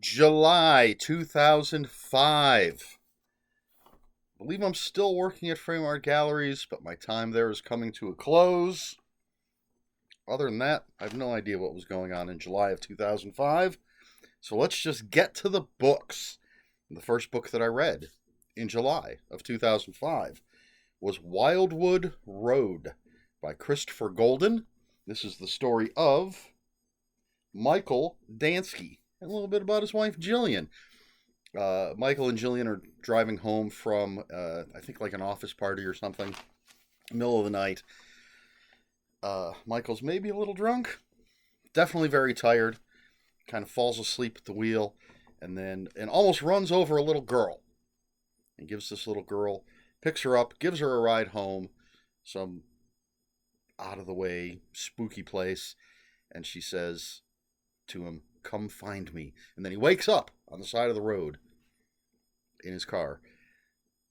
July 2005. I believe I'm still working at Frame Art Galleries, but my time there is coming to a close. Other than that, I have no idea what was going on in July of 2005. So let's just get to the books. The first book that I read in July of 2005 was Wildwood Road by Christopher Golden. This is the story of Michael Dansky and a little bit about his wife Jillian. Michael and Jillian are driving home from, I think, like an office party or something, middle of the night. Michael's maybe a little drunk, definitely very tired, kind of falls asleep at the wheel, and almost runs over a little girl. And gives this little girl, picks her up, gives her a ride home, some out of the way, spooky place, and she says to him, "Come find me." And then he wakes up on the side of the road in his car.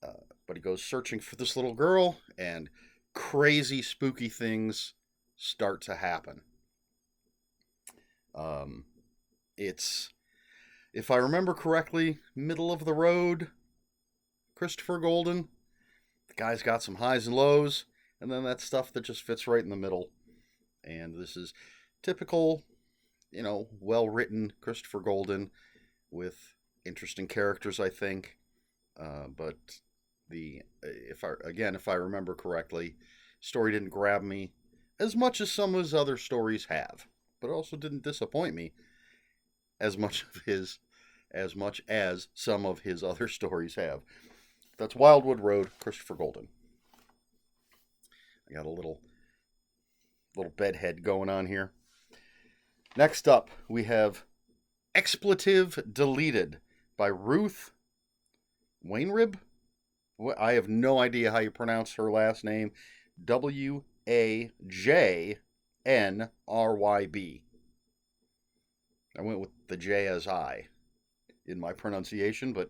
But he goes searching for this little girl, and crazy, spooky things start to happen. It's, if I remember correctly, middle of the road, Christopher Golden. The guy's got some highs and lows, and then that stuff that just fits right in the middle. And this is typical, well-written Christopher Golden with interesting characters, I think. But if I remember correctly, story didn't grab me as much as some of his other stories have, but it also didn't disappoint me as much as some of his other stories have. That's Wildwood Road, Christopher Golden. I got a little bedhead going on here. Next up, we have Expletive Deleted by Ruth Wainrib. I have no idea how you pronounce her last name. Wajnryb. I went with the J as I in my pronunciation, but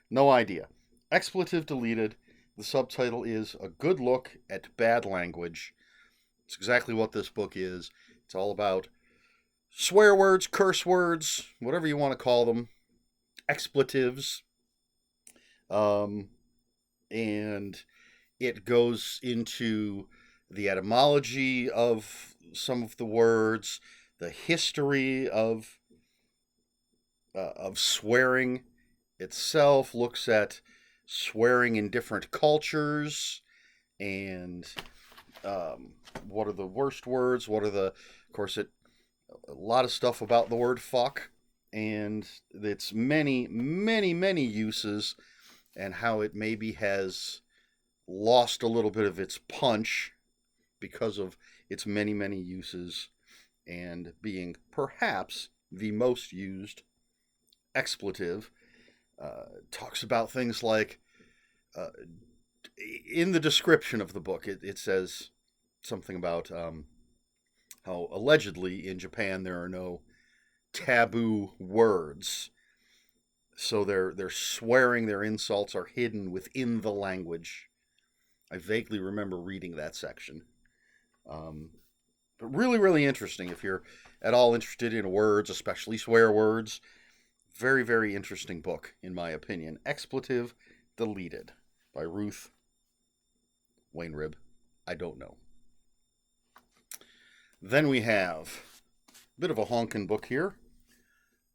no idea. Expletive Deleted. The subtitle is A Good Look at Bad Language. It's exactly what this book is. It's all about swear words, curse words, whatever you want to call them, expletives. And it goes into the etymology of some of the words, the history of swearing itself, looks at swearing in different cultures, and what are the worst words, of course, a lot of stuff about the word fuck, and its many, many, many uses, and how it maybe has lost a little bit of its punch because of its many, many uses, and being perhaps the most used expletive. Talks about things like, in the description of the book, it says something about how allegedly in Japan there are no taboo words. So their swearing, their insults are hidden within the language. I vaguely remember reading that section. But really, really interesting if you're at all interested in words, especially swear words. Very, very interesting book, in my opinion. Expletive Deleted by Ruth Wainrib. I don't know. Then we have a bit of a honkin' book here.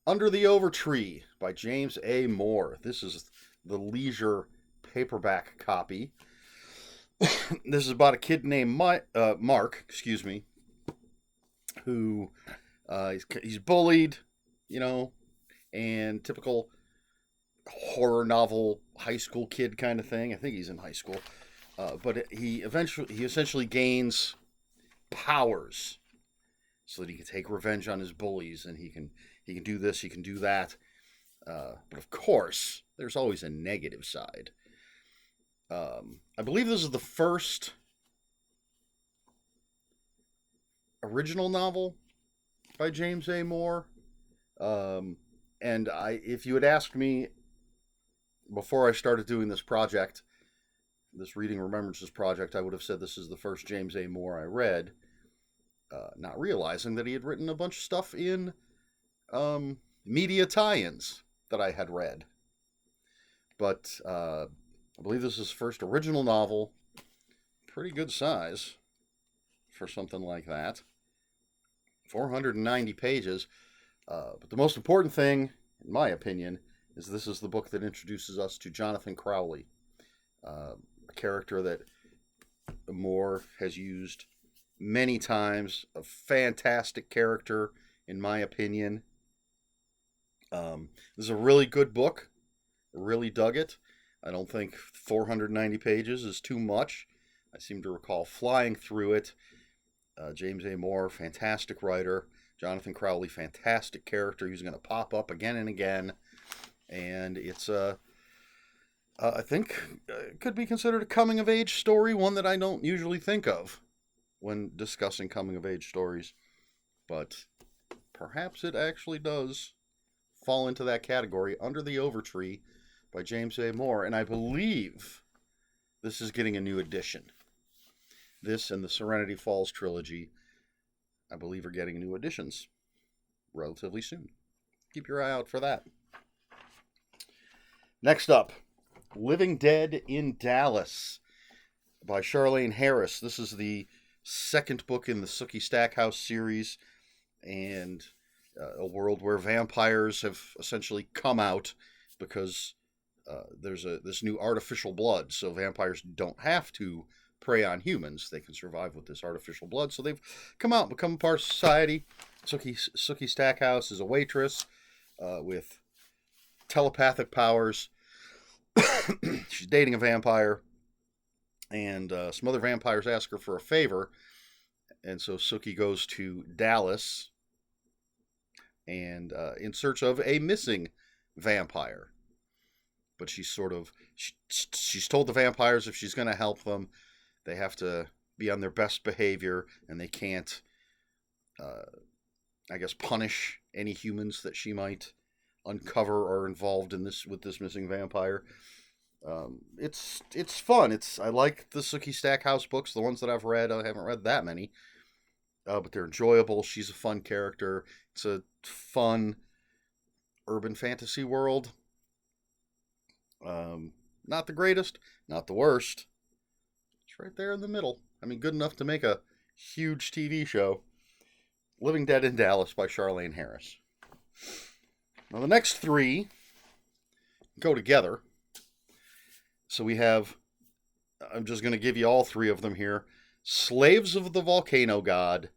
Under the Overtree by James A. Moore. This is the leisure paperback copy. This is about a kid named Mark, who he's bullied, and typical horror novel high school kid kind of thing. I think he's in high school, but he essentially gains powers so that he can take revenge on his bullies, and he can do this, he can do that. But of course, there's always a negative side. I believe this is the first original novel by James A. Moore. And if you had asked me before I started doing this project, this Reading Remembrances project, I would have said this is the first James A. Moore I read, not realizing that he had written a bunch of stuff in media tie-ins that I had read. But I believe this is his first original novel. Pretty good size for something like that. 490 pages. But the most important thing, in my opinion, is this is the book that introduces us to Jonathan Crowley, a character that Moore has used many times. A fantastic character, in my opinion. This is a really good book. I really dug it. I don't think 490 pages is too much. I seem to recall flying through it. James A. Moore, fantastic writer. Jonathan Crowley, fantastic character who's going to pop up again and again. And it's I think it could be considered a coming-of-age story, one that I don't usually think of when discussing coming-of-age stories. But perhaps it actually does fall into that category, Under the Overtree by James A. Moore. And I believe this is getting a new edition. This and the Serenity Falls trilogy, I believe, are getting new editions relatively soon. Keep your eye out for that. Next up, Living Dead in Dallas by Charlaine Harris. This is the second book in the Sookie Stackhouse series, and a world where vampires have essentially come out because there's this new artificial blood, so vampires don't have to prey on humans. They can survive with this artificial blood, so they've come out and become part of society. Sookie Stackhouse is a waitress with telepathic powers. She's dating a vampire, and some other vampires ask her for a favor, and so Sookie goes to Dallas and in search of a missing vampire. But she's she's told the vampires if she's going to help them, they have to be on their best behavior, and they can't, I guess, punish any humans that she might uncover or involved in this with this missing vampire. It's fun. I like the Sookie Stackhouse books, the ones that I've read. I haven't read that many, but they're enjoyable. She's a fun character. It's a fun urban fantasy world. Not the greatest, not the worst. It's right there in the middle. I mean, good enough to make a huge TV show. Living Dead in Dallas by Charlaine Harris. Now, the next three go together. So we have, I'm just going to give you all three of them here. Slaves of the Volcano God,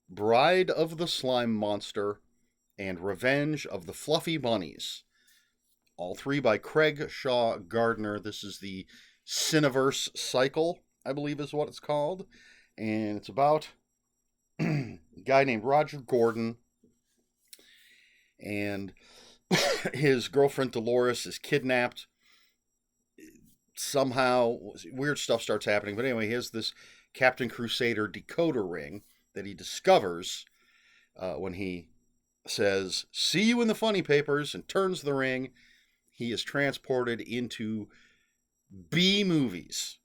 Bride of the Slime Monster, and Revenge of the Fluffy Bunnies. All three by Craig Shaw Gardner. This is the Cineverse cycle, I believe is what it's called. And it's about a guy named Roger Gordon. And his girlfriend Dolores is kidnapped. Somehow, weird stuff starts happening. But anyway, he has this Captain Crusader decoder ring that he discovers when he says, "See you in the funny papers," and turns the ring. He is transported into B movies.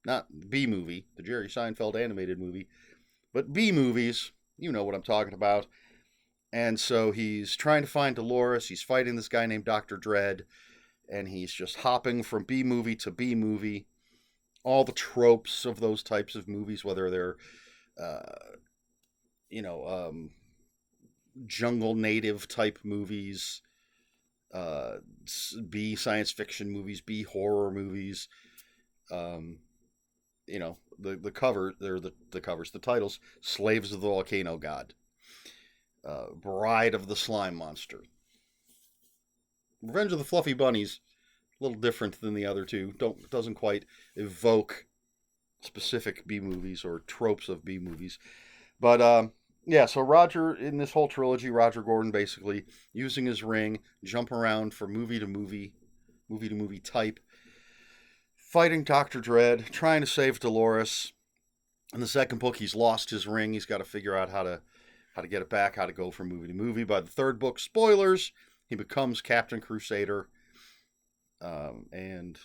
Not B movie, the Jerry Seinfeld animated movie, but B movies. You know what I'm talking about. And so he's trying to find Dolores. He's fighting this guy named Dr. Dredd. And he's just hopping from B movie to B movie. All the tropes of those types of movies, whether they're, jungle native type movies, B science fiction movies, B horror movies. The cover, they're the covers, the titles: Slaves of the Volcano God, Bride of the Slime Monster. Revenge of the Fluffy Bunnies, a little different than the other two. Doesn't quite evoke specific B movies or tropes of B movies. But yeah, so Roger, in this whole trilogy, Roger Gordon basically using his ring, jump around from movie to movie type, fighting Dr. Dredd, trying to save Dolores. In the second book, he's lost his ring. He's got to figure out how to get it back, how to go from movie to movie. By the third book, spoilers, he becomes Captain Crusader, and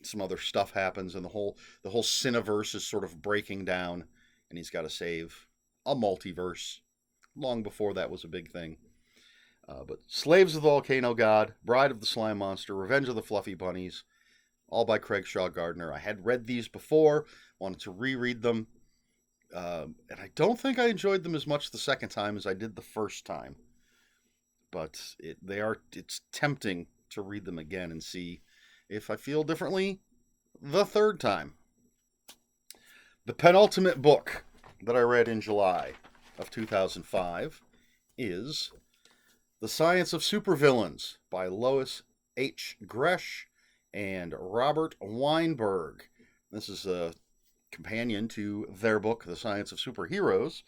some other stuff happens, and the whole Cineverse is sort of breaking down, and he's got to save a multiverse. Long before that was a big thing. But Slaves of the Volcano God, Bride of the Slime Monster, Revenge of the Fluffy Bunnies, all by Craig Shaw Gardner. I had read these before, wanted to reread them, and I don't think I enjoyed them as much the second time as I did the first time. But it's tempting to read them again and see if I feel differently the third time. The penultimate book that I read in July of 2005 is The Science of Supervillains by Lois H. Gresh and Robert Weinberg. This is a companion to their book, The Science of Superheroes,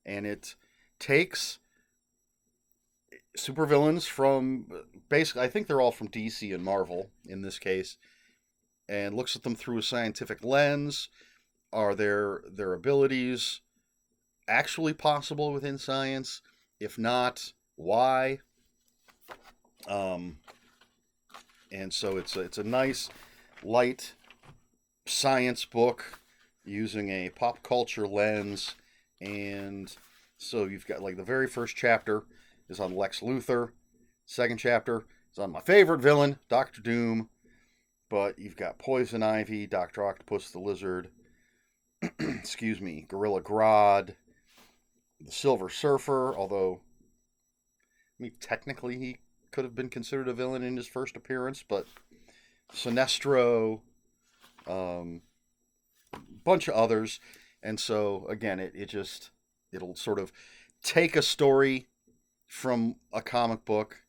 and it takes supervillains from, basically, I think they're all from DC and Marvel in this case, and looks at them through a scientific lens. Are their abilities actually possible within science? If not, why? And so it's a nice, light science book using a pop culture lens. And so you've got, like, the very first chapter is on Lex Luthor. Second chapter is on my favorite villain, Doctor Doom. But you've got Poison Ivy, Dr. Octopus the Lizard, excuse me, Gorilla Grodd, the Silver Surfer, although, I mean, technically he could have been considered a villain in his first appearance, but Sinestro, bunch of others. And so, again, it'll sort of take a story from a comic book.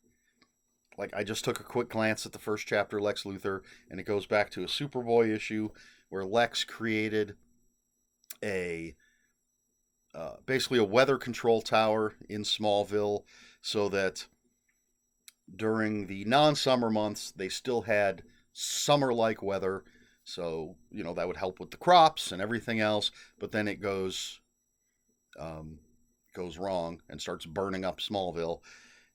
Like, I just took a quick glance at the first chapter, Lex Luthor, and it goes back to a Superboy issue where Lex created basically a weather control tower in Smallville so that during the non-summer months they still had summer-like weather. So, that would help with the crops and everything else. But then it goes wrong and starts burning up Smallville.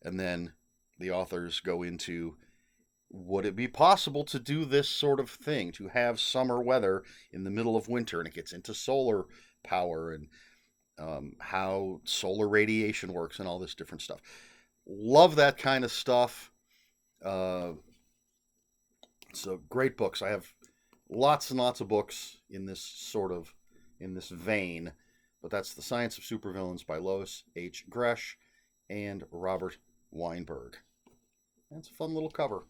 And then the authors go into, would it be possible to do this sort of thing, to have summer weather in the middle of winter? And it gets into solar power and how solar radiation works and all this different stuff. Love that kind of stuff. So great books. I have lots and lots of books in this vein, but that's The Science of Supervillains by Lois H. Gresh and Robert Weinberg. That's a fun little cover.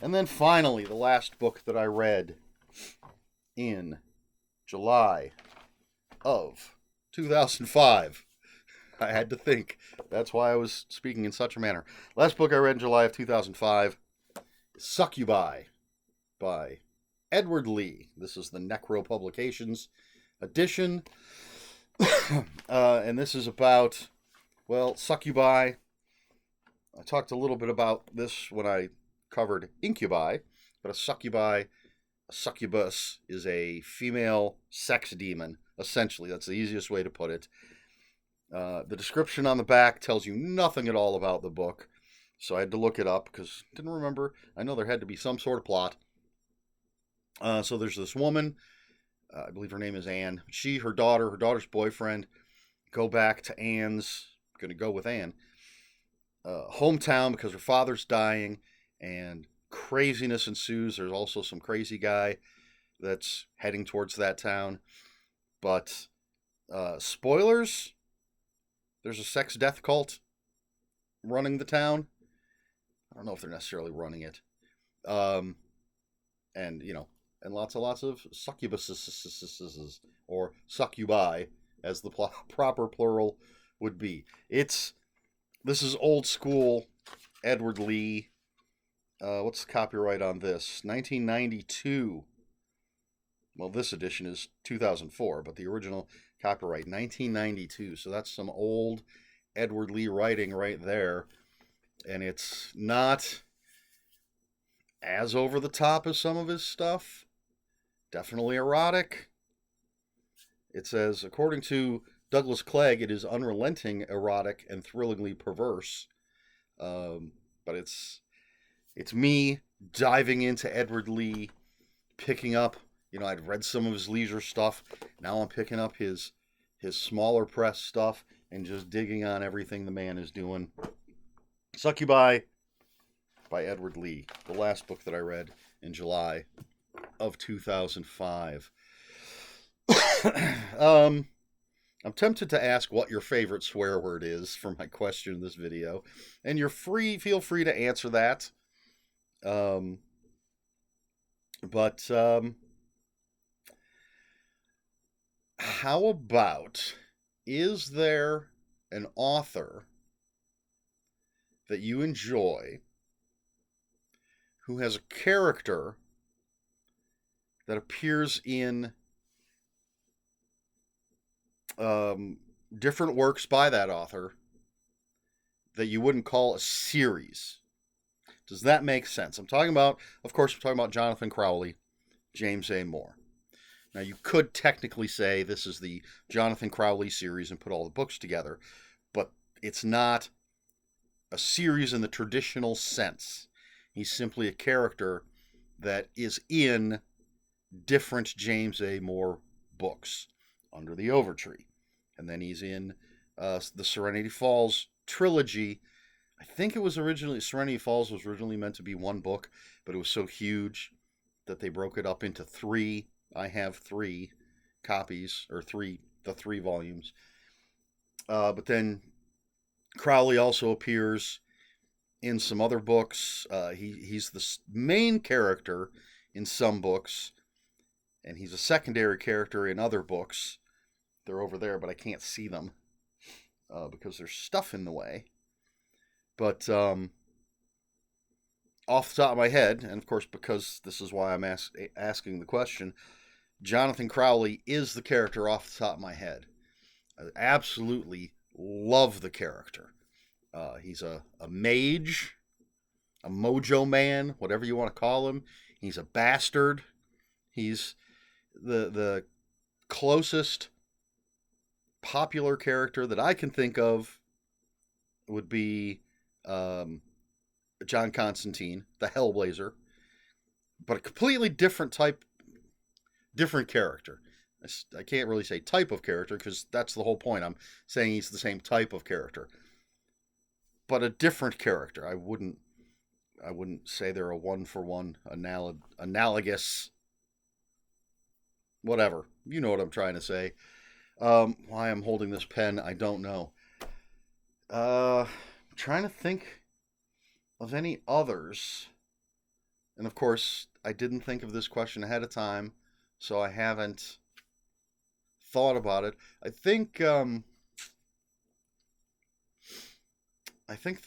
And then finally, the last book that I read in July of 2005. I had to think. That's why I was speaking in such a manner. Last book I read in July of 2005 is Succubi by Edward Lee. This is the Necro Publications edition. And this is about, Succubi. I talked a little bit about this when I covered Incubi, but a succubus is a female sex demon, essentially. That's the easiest way to put it. The description on the back tells you nothing at all about the book, so I had to look it up because I didn't remember. I know there had to be some sort of plot. So there's this woman, I believe her name is Anne. Her daughter's boyfriend, go back to Anne's, going to go with Anne, hometown because her father's dying, and craziness ensues. There's also some crazy guy that's heading towards that town. But, spoilers, there's a sex death cult running the town. I don't know if they're necessarily running it. And lots of succubuses, or succubi, as the proper plural would be. This is old school Edward Lee. What's the copyright on this? 1992. Well, this edition is 2004, but the original copyright, 1992. So that's some old Edward Lee writing right there. And it's not as over the top as some of his stuff. Definitely erotic. It says, according to Douglas Clegg, it is unrelenting, erotic, and thrillingly perverse. But it's me diving into Edward Lee, picking up, I'd read some of his leisure stuff. Now I'm picking up his smaller press stuff and just digging on everything the man is doing. Succubi by Edward Lee, the last book that I read in July of 2005. I'm tempted to ask what your favorite swear word is for my question in this video, and feel free to answer that. But how about, is there an author that you enjoy who has a character that appears in different works by that author that you wouldn't call a series? Does that make sense? Of course, we're talking about Jonathan Crowley, James A. Moore. Now, you could technically say this is the Jonathan Crowley series and put all the books together, but it's not a series in the traditional sense. He's simply a character that is in different James A. Moore books under the Overtree. And then he's in the Serenity Falls trilogy. I think Serenity Falls was originally meant to be one book, but it was so huge that they broke it up into 3. I have 3 copies, or the 3 volumes. But then Crowley also appears in some other books. He's the main character in some books, and he's a secondary character in other books. They're over there, but I can't see them because there's stuff in the way. But off the top of my head, and of course because this is why I'm asking the question, Jonathan Crowley is the character off the top of my head. I absolutely love the character. He's a mage, a mojo man, whatever you want to call him. He's a bastard. He's the closest popular character that I can think of would be John Constantine, the Hellblazer, but a completely different character. I can't really say type of character because that's the whole point. I'm saying he's the same type of character, but a different character. I wouldn't say they're a one-for-one analogous. Whatever. You know what I'm trying to say. Why I'm holding this pen, I don't know. I'm trying to think of any others. And of course, I didn't think of this question ahead of time, so I haven't thought about it. I think the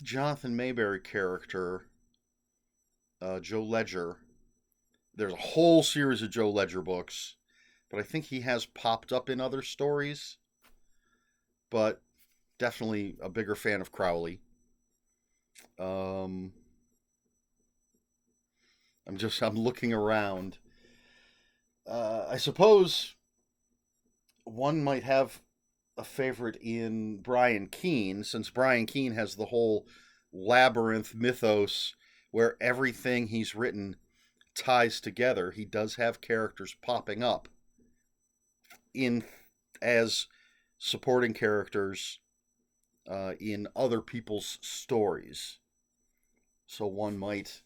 Jonathan Mayberry character, Joe Ledger, there's a whole series of Joe Ledger books, but I think he has popped up in other stories. But definitely a bigger fan of Crowley. I'm looking around. I suppose one might have a favorite in Brian Keene, since Brian Keene has the whole labyrinth mythos where everything he's written ties together. He does have characters popping up as supporting characters in other people's stories. So one might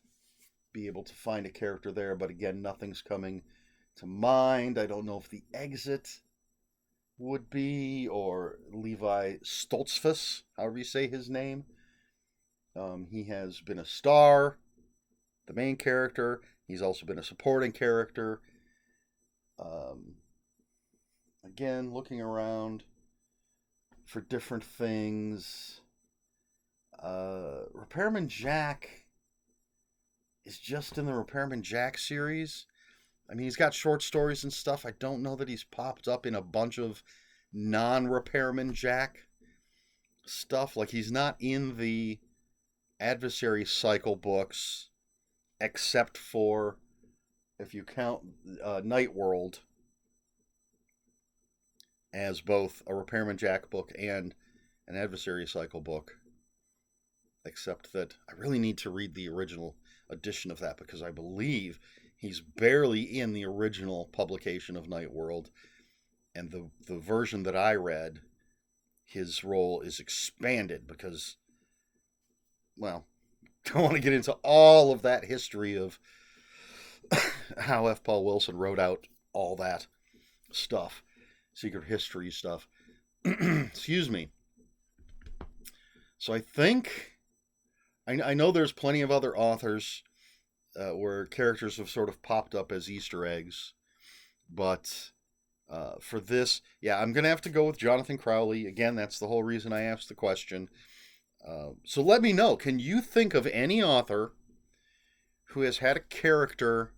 be able to find a character there, but again, nothing's coming to mind. I don't know if the Exit would be, or Levi Stoltzfus, however you say his name. He has been a star, the main character. He's also been a supporting character. Again, looking around for different things. Repairman Jack is just in the Repairman Jack series. I mean, he's got short stories and stuff. I don't know that he's popped up in a bunch of non-Repairman Jack stuff. Like, he's not in the Adversary Cycle books, except for, if you count Night World as both a Repairman Jack book and an Adversary Cycle book. Except that I really need to read the original edition of that, because I believe he's barely in the original publication of Night World, and the version that I read, his role is expanded because, well, don't want to get into all of that history of how F. Paul Wilson wrote out all that stuff, secret history stuff. Excuse me. So I think, I know there's plenty of other authors where characters have sort of popped up as Easter eggs, but for this, yeah, I'm going to have to go with Jonathan Crowley. Again, that's the whole reason I asked the question. So let me know, can you think of any author who has had a character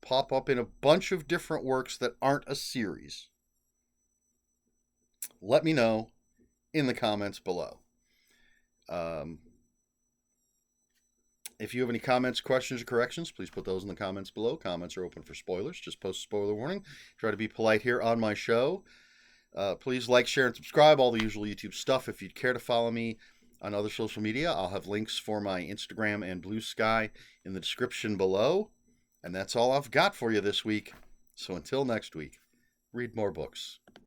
pop up in a bunch of different works that aren't a series? Let me know in the comments below. If you have any comments, questions, or corrections, please put those in the comments below. Comments are open for spoilers. Just post a spoiler warning. Try to be polite here on my show. Please like, share, and subscribe. All the usual YouTube stuff. If you'd care to follow me on other social media, I'll have links for my Instagram and Bluesky in the description below. And that's all I've got for you this week. So until next week, read more books.